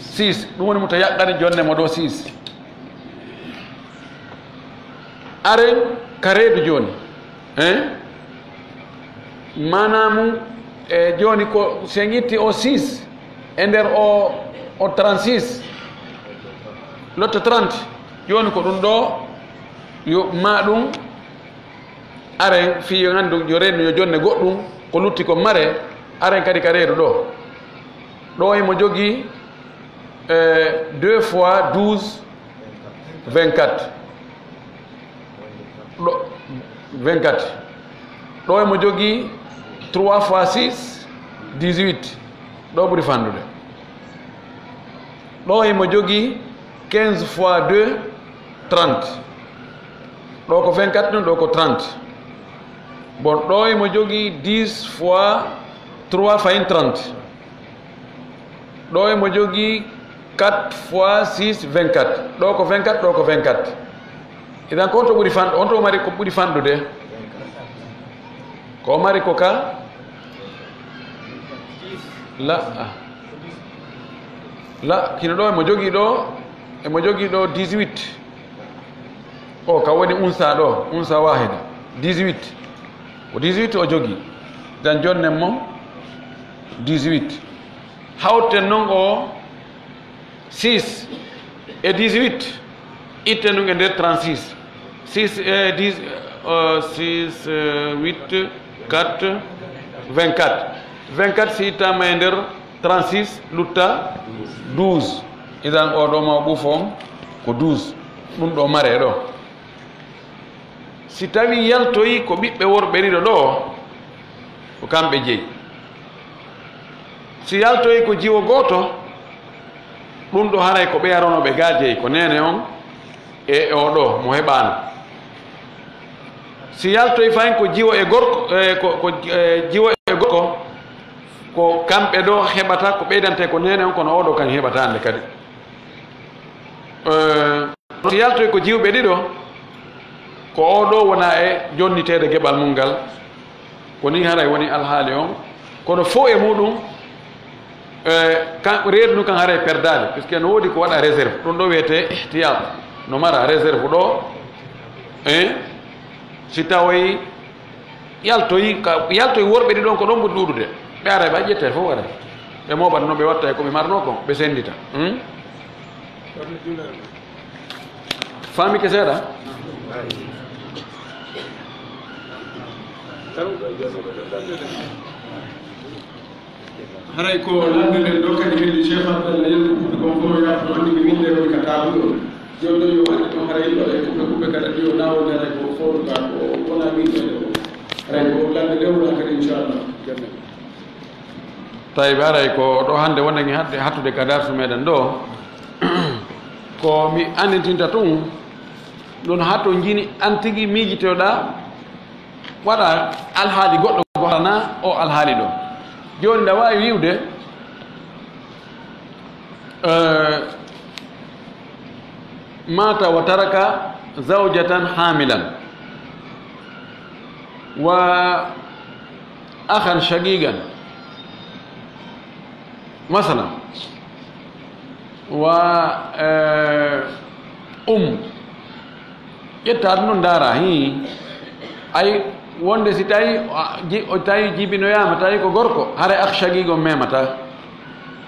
6 ɗum woni mo to yaqqani jonne mo ɗo 6 are kareedu joni manamum e joni ko sen itti o 6 e nder o 36 lotto 30 joni ko ɗum ɗo yo ma ɗum aren fi gandu yo reedu yo jonne goɗɗum ko lutti ko mare aren kadi ka reedu ɗo emo jogui 2 fois 12 24 ɗo emo jogui 3 fois 6 18 ɗo ɓuri fandude ɗo emo jogui 15 fois 2 30 ɗo ko 24 ɗum ɗo ko 30 bon ɗo emo jogui 10 fois 3 fayin 30 ɗo emo jogui 4 fois 6 24 ɗo ko 24 ɗo ko 24 idan ko on to ɓuri fanɗo on to mari ko ɓuri fanɗude ko mari ko ka la kino ɗo emo jogui ɗo 18 o ka woni unsa ɗo unsa wahida 18 ko 18 o jogui dan jonnen mo 18 hawten noon o 6 e 18 itten ɗum e nder 36 6 e 10 6 8 4 24 si ittama e nder 36 lutta 12 idan oɗo ma ɓuufon ko 12 ɗum ɗo mare ɗo si tawi yaltoyi ko ɓiɓɓe worɓe ɗiɗo ɗo ko kamɓe jeeyi si yaltoyi ko jiwo goto ɗum ɗo haray ko ɓe aronoɓe ga jeeyi ko nene on e oɗo mo heɓano si yaltoyi fayin ko jiwo e gorko ko jiwo e gorko ko kamɓe ɗo heɓata ko ɓeydante ko nene on kono oɗo kan heɓatande kadi si yaltoyi ko jiwɓe ɗiɗo ko oɗo wona e jonnitede geɓal mum ngal koni haray woni alhaali on kono fo e muɗum reedu ndu kan haray perdade puisque no woodi ko waɗa réserve ɗum ɗo wiyete ihtiyat no mara réserve ɗo si tawoyi yaltoyi worɓe ɗiɗon ko ɗon ɓuri ɗuɗude ɓe ara ɓe ƴette fof ara ɓe moɓat no ɓe watta e koɓe marno ko ɓe sendita famike seeɗa haray ko landuɗen ɗo kadi heddi chef abdallah yelko kuɓɓe kon fof yaafo andi ko winde woni ka taabuɗo joni ɗo yo andi ɗon haray ɗo e kuɓɓe kadi andi o nawode haray ko fowruga ko wona windede o haray ko lande lewra kadi inchallah jonne tawi ɓe aray ko ɗo hannde wonani hattude ka darsu meɗen ɗo ko mi andintinta tun ɗum hatto jini an tigui miijitoɗa waɗa alhaali goɗɗo gohana o alhaali ɗo joni nda wawi wiwde mata wa taraka zawjatan hamilan wa akhan shagigan masalan wa ƴetta ɗum ɗo dara ay wonde si tawi o tawi jibinoyama tawi ko gorko haray ak shagigo memata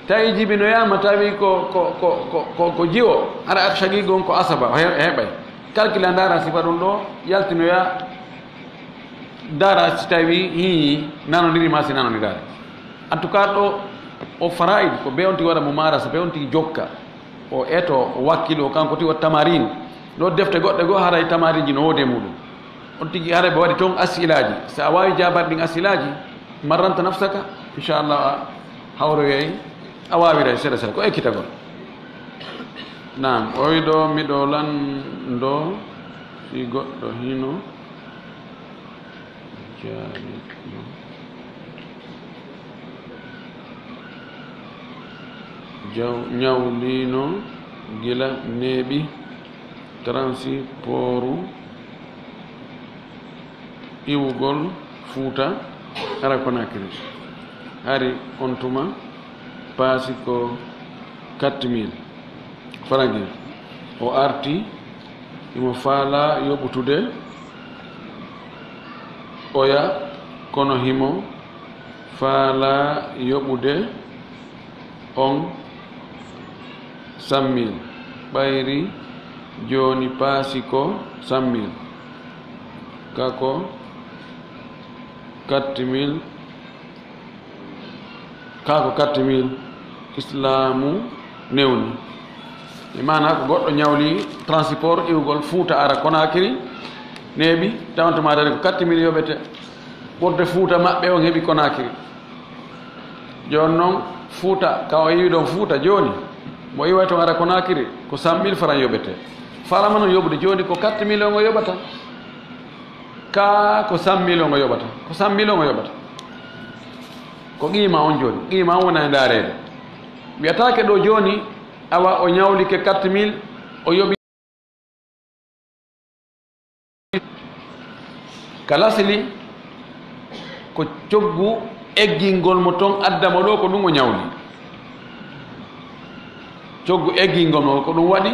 tawi jibinoyama tawi ko jiwo haray ak shagigo ko asaba heɓay calcula dara sifa ɗum ɗo yaltinoya dara si tawi nanodirima si nanodidare en tout cas ɗo o faraid ko ɓe on tigi waɗa mo marasa ɓe on tigi jokka o eto o wakkilo kanko tigi waɗa tamarine ɗo defte goɗɗe goo haray tamariji no woodi e muɗum on tigi haray ɓe waɗi toon asilaji so a wawi jabar ɗin asilaji marranta nafsaka inchallah hawroyeyi a wawiray seeɗa seeɗa ko ekkitagol nam o wi ɗo miɗo lando si goɗɗo hino jaari ñawlino gila neeɓi transiporu iwugol Fuuta ara Conakry hari on tuma paasi ko 4000 francs o arti imo faala yoɓutude oya kono himo faala yoɓude on 100 000 ɓayri joni paasi ko 100 000 kako 4000 kako 4000 islamu newni e mana ko goɗɗo ñawli transport iwgol Fuuta ara Conakry neeɓi tawantuma dade ko 4000 yoɓete ɓurde Fuuta maɓɓe on heeɓi Conakry joni noon Fuuta ka o yewi ɗon Fuuta joni mo iway toon ara Conakry ko 100 000 francs yoɓete falama noon yoɓude joni ko 4 millions o yoɓata ka ko 100 millions o yoɓata ko 100 millions o yoɓata ko qima on joni qima on wona e daarede wiyatake ɗo joni awa o ñawlike 4000 o yoɓi kala sili ko coggu eggingol mo toon addamo ɗo ko ɗum o ñawli coggu eggingol mo ko ɗum waɗi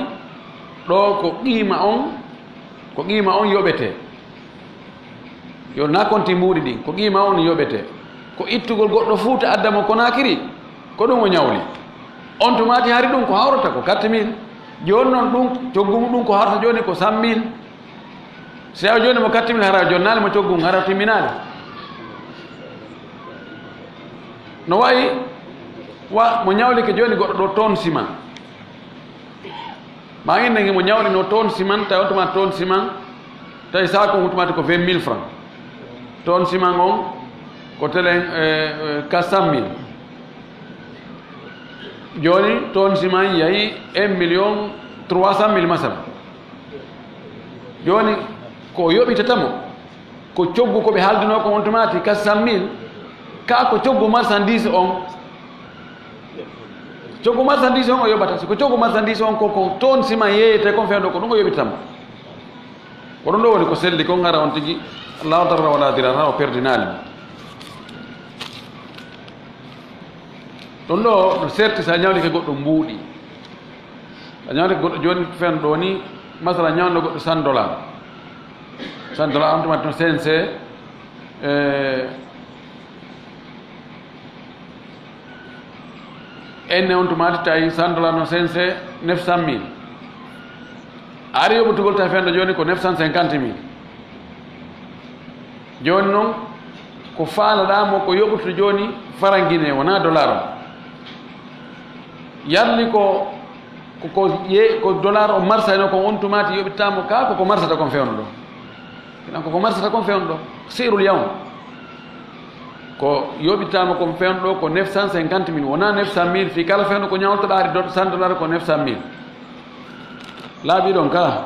ɗo ko qima on yoɓete yo na konti mbuuɗi ɗi ko qima on yoɓete ko ittugol goɗɗo Fuuta addamo Conakry ko ɗum o ñawli on tumati hari ɗum ko hawrata ko 4000 joni noon ɗum coggu ɗum ko hawrata joni ko 100 000 si aw joni mo 4000 hara joni naali mo coggu hara timminade no wayi mo ñawlike joni goɗɗo ɗo tonne ciment ma innangi mo ñawlino tonne ciment tawi on tumati tonne ciment tawi sako on tumati ko 20 000 francs tonne ciment on ko telen 400 000 joni tonne ciment yahi 1 300 000 masala joni ko yoɓitatamo ko coggu koɓe haaldino ko on tumati 400 000 ka ko coggu marchandise on coggu marchandise on o yoɓata siko coggu marchandise on koko tonne ciment yeyete kon fewɗo ko ɗum o yoɓitamo ko ɗum ɗo woni ko selli kon gara on tigui la darra wala dirara o perdinali ɗon ɗo no serti sa ñawlike goɗɗo mbuuɗi a ñawlike goɗɗo joni fen ɗo ni masala ñawno goɗɗo $100 $100 on tumati no CNC enne on tumati tawi $100 no CNC 900 000 ari yoɓutugol tawi fen ɗo joni ko 950 000 joni noon ko faalaɗamo ko yoɓutude joni farangine wona dollar o yarli ko dollar o marsayno ko on tumati yoɓittamo ka koko marsata kon fewno ɗo kinan koko marsata kon fewno ɗo sirul yawm ko yoɓittama kon fewno ɗo ko 950 000 wona 900 000 fi kala fewno ko ñawtoɗa ari $100 ko 900 000 laaɓi ɗon ka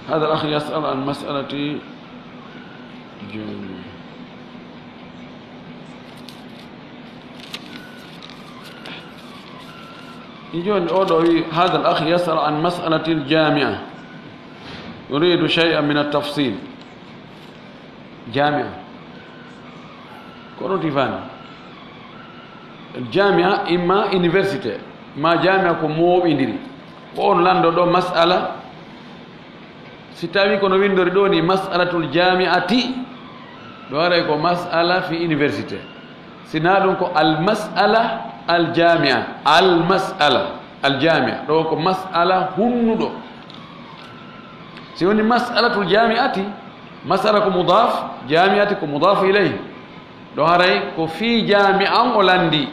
hada al akh yasal an masalati joni يجون أولوي هذا الأخ يسأل عن مسألة الجامعة يريد شيئا من التفصيل جامعة كونو تيفاني الجامعة إما university ما جامعة كموب إندري وون لاندو دو مسألة ستاوي كونو ويندوري دوني مسألة الجامعة دواريكو مسألة في university سنادونكو المسألة الجامعة المسألة الجامعة دوكو مسألة هنودو سيوني مسألة الجامعة مسألة مضاف جامعة مضاف إليه دوهاري كو في جامعة هولندي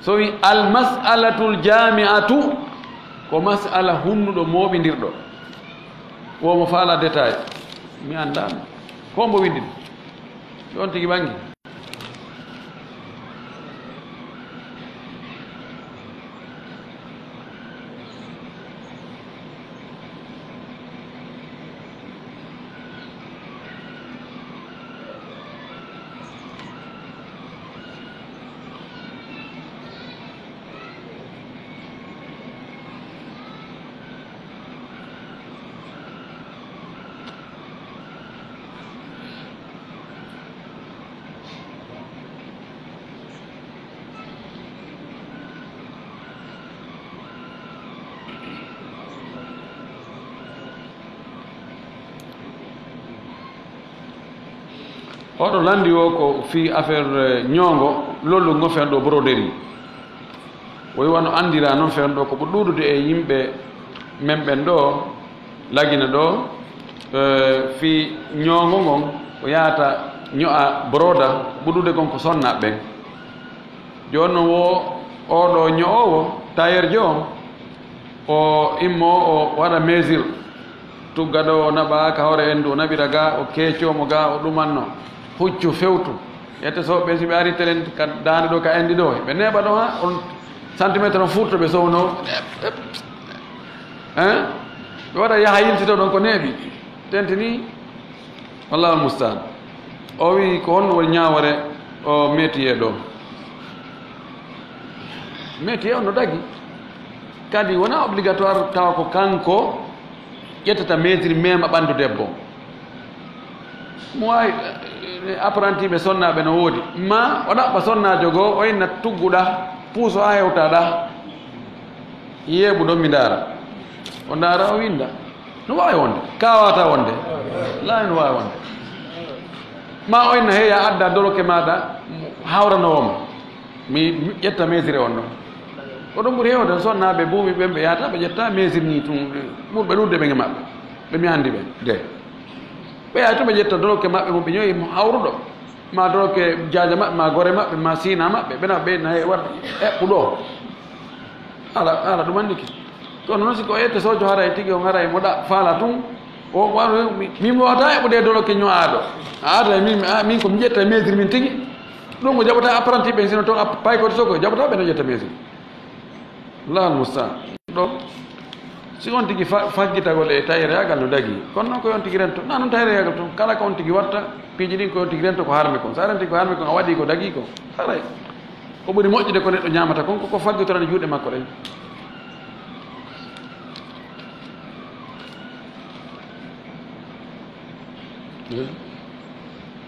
سوي المسألة الجامعة كو مسألة هنودو موبي نديردو ومو فالا ديتاي مي اندام كومبو ويندي دون تيغي بانغي oɗo landi o ko fi affaire ñoongo lollu ngo fen ɗo broderie woyi wano andira noon fen ɗo ko ɓo ɗuɗude e yimɓe men ɓen ɗo lagina ɗo fi ñoongo ngon o yahata ño'a broda ɓuɗude gon ko sonnaɓe ɓen joni noon wo oɗo ño'owo tailleur jo o immo o waɗa mesure tugga ɗo o naɓa ka hoore endu o naɓira ga o keecomo ga o ɗumanno huccu fewtu yette so ɓe siɓe ari telen ka dande ɗo ka endi ɗo ɓe neɓa ɗo ha on centimétre on furto ɓe sowno hein ɓe waɗa yaha yiltito ɗon ko neeɓi tentini wallahu almustaan o wi ko honno woni ñawore o métier ɗo métier on no dagi kadi wona obligatoire tawa ko kanko ƴettata mesure mema ɓandu debbo mo wawi apprenti ɓe sonnaɓe no woodi ma o ɗaɓɓa sonnajo goo o inna tugguɗa puuso ha hewtaɗa yeeɓu ɗon mi ndaara o ndaara o winda no wawi wonde ka wata wonde laani no wawi wonde ma o inna heya adda doloke maɗa hawranowoma mi ƴetta mesure on ɗon ko ɗum ɓuuri hewde sonnaɓe buumi ɓen ɓe yahata ɓe ƴetta mesure ni tun ɓurɓe ɗudde ɓe maɓɓe ɓe mi handi ɓe de ɓe yaha to ɓe ƴetta doloke maɓɓe mo ɓe ñoyi hawruɗo ma doloke jaaja maɓɓe ma gore maɓɓe ma sina maɓɓe ɓena ɓeyna he waɗa eɓɓuɗo ala ɗum andiki kono noon siko o ƴette sojo haray tigi on haray moɗa faala tun o waɗ min wawata eɓɓude doloke ño'aɗo a ada min komi ƴetta mesure min tigi ɗum ko jaɓata apprenti ɓen sino to paykoto soko jaɓata ɓe no ƴetta mesure lahal mustaan ɗo si on tigi faggitagol e tayreyagal no dagi kono noon ko on tigi rento na noon tayreyagal toon kala ko on tigi watta piiji ɗin ko on tigi rento ko harmi kon sa renti ko harmi kon a waɗi ko dagi ko haray ko ɓuri moƴƴude ko neɗɗo ñamata kon koko faggitorani juuɗe makko ɗen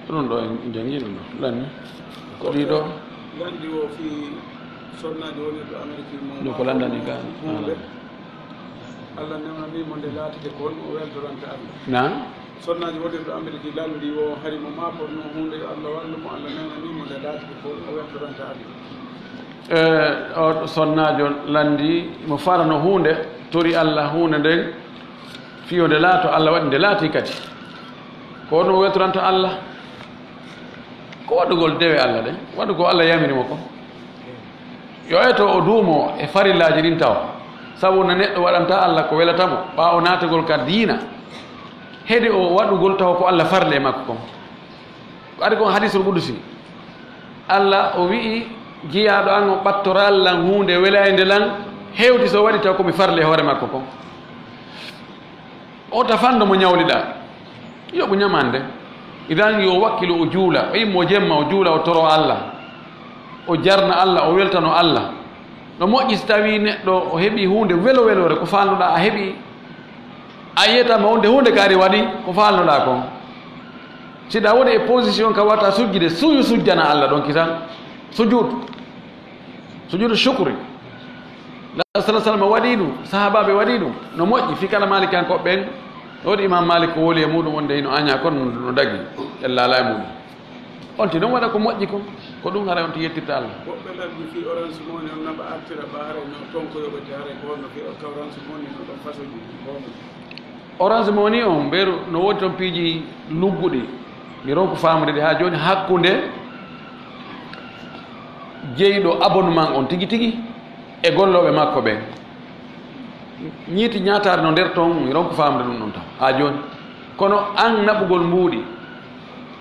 ɗum ɗo en jangi ɗum ɗo lanni ko ɗiɗo landi o fi sonnaji woni ɗo Amérique ɗum ko landani ga Allah nemanimo nde laatide ko honɗum o weltorante Allah nan sonnaji woni ɗo Amérique landi o harimo maporno hunde Allah wallumo Allah nemanimo nde laatide ko o weltorante Allah o sonnajo landi mo farano hunde tori Allah hunde nden fiyo nde laato Allah waɗi nde laati kadi ko ɗum o weltoranta Allah ko waɗugol dewe Allah ɗen waɗu ko Allah yamirimo ko yo eto o duumo e farillaji ɗin tawa sabu no neɗɗo waɗanta Allah ko welatamo ɓawo naatugol ka diina heedi o waɗugol tawa ko Allah farle e makko kon ko ari kon hadisul qudusi Allah o wi'i jiyaɗo an o ɓattoral lan hunde welayde lan hewti so waɗi taw komi farle e hoore makko kon o tafando mo ñawliɗa yoɓu ñamande idan yo wakkilu o juula o yimmo jemma o juula o toro Allah o jarna Allah o weltano Allah no moƴƴi so tawi neɗɗo o heɓi hunde welo welore ko falnoɗa a heɓi a yiyatama hunde kaari waɗi ko falnoɗa kon siɗa woni e position ka watta sujjide suyu sujjana Allah ɗon kisan sujudu shukri la sala sallam waɗi ɗum sahabaɓe waɗi ɗum no moƴƴi fi kala malikankoɓe ɓen ɗoɗi imam malik ko woli e muɗum wonde hino aña kono no dagi ellala e muɗum on ti noon waɗa ko moƴƴi kon ko ɗum haray on ti yettirta Allah woɓɓe laddi fi orange moni on naɓa artira ɓa haray no tonkoyoɓete haray ko honno fi ka orange moni no ɗon façon ji honno orange moni on mberu no woodi toon piiji lugguɗi mi ronko famude ɗe ha joni hakkude jeyɗo abonnement on tigi tigi e golloɓe makko ɓen ñiiti ñaatare no nder toon mi ronko famude ɗum ɗon taw ha joni kono an naɓugol mbuuɗi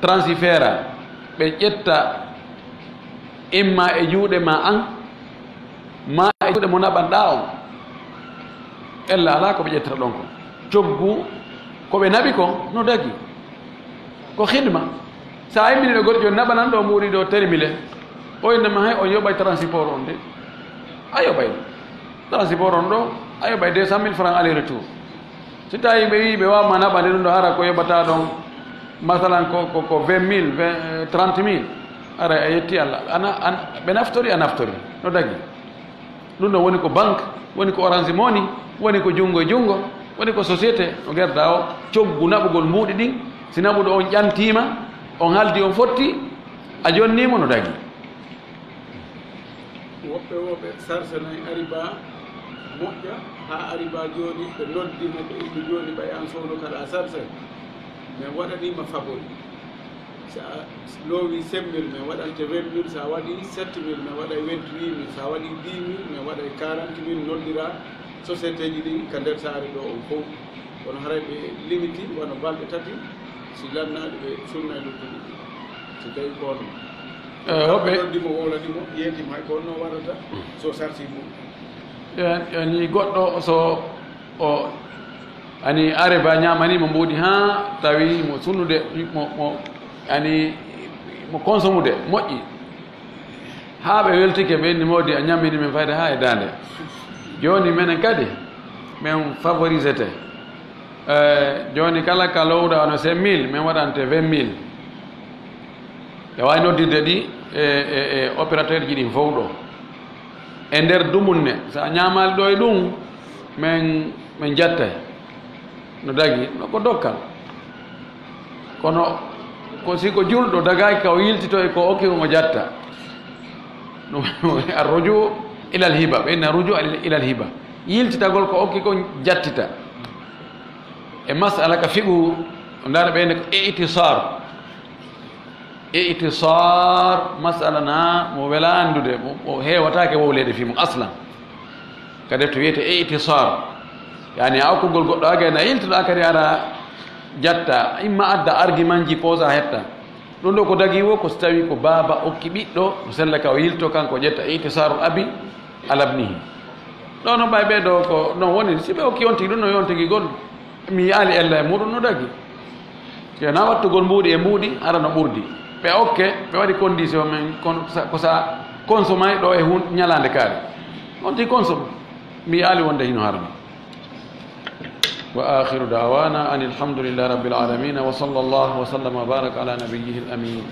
transiféra ɓe ƴetta imma e juuɗe ma an ma e juuɗe mo naɓanɗa on ella ala ko ɓe ƴettata ɗon ko coggu koɓe naɓi ko no dagi ko hidma sa immini ɗo goɗɗo joni naɓanan ɗo mbuuɗi ɗo termile o innama hay o yoɓay transport on de a yoɓay transport on ɗo a yoɓay 200 000 francs aller retour si tawi ɓe wi ɓe wawma naɓande ɗum ɗo hara ko yoɓata ɗon masalan ko 20 000 30 000 ara a yetti Allah ɓe naftori a naftori no dagi ɗum ɗon woni ko banque woni ko orange moni woni ko junngo e junngo woni ko société no gerda o coggu naɓugol mbuuɗi ɗin si naɓuɗo on ƴantima on haldi on fotti a jonnimo no dagi woɓɓe sarsanayi ariba moƴƴa ha ariba joni ɓe noddimo ɓe immi joni ɓay an sowno kala sarsa min waɗanima favori sa loowi semmil min waɗante 20 000 sa waɗi 7 000 min waɗay 28 000 sa waɗi 10 000 min waɗay 40 000 noddira société ji ɗi ka nder saare ɗo on fof kono haray ɓe limiti wono balɗe tati si lannaɗe ɓe sunnay luttuɗi si tawi kono hoɓe noddimo wowlanimo yeetima hay kono no waɗata so sarsi mum ani goɗɗo so o ani areba ñamanimo mbuuɗi ha tawi mo sunnude mo ani mo consommude moƴƴi ha ɓe weltike ɓe ni modi a ñammini min fayde ha e dande joni minen kadi min favorisete joni kala ka lowɗa ono 5 000 min waɗante 20 000 e wawi noddirde ɗi e opérateur ji ɗin fof ɗo e nder dumunne sa ñamali ɗo e ɗum min jattay no dagi ko dokkal kono ko siko julɗo dagaki ka o yiltito e ko okki omo jatta ɗum arruju ilal hiba ɓeyna ruju ilal hiba yiltitagol ko okki ko jattita e masala ka fiɓu ndara ɓeyne ko itisar masala na mo wela andude mo hewatake wowlede fimum aslan kadi to wiyete itisar yani a okkugol goɗɗo agayna yiltitoɗa kadi ara jatta imma adda argument ji posa hetta ɗum ɗo ko dagi wo ko so tawi ko baaba okki ɓiɗɗo o sella ka o yilto kanko ƴetta itisaru abi alabnihi ɗo no ɓay ɓeɗo ko non woni si ɓe okki on tigi ɗum no yon tigi gon mi ali ella e muɗum no dagi na wattugol mbuuɗi e mbuuɗi ara no ɓurdi ɓe okke ɓe waɗi condition men ko sa consommay ɗo e ñalande kaari on tigi consomme mi ali wonde hino harmi وآخر دعوانا أن الحمد لله رب العالمين وصلى الله وسلم وبارك على نبيه الأمين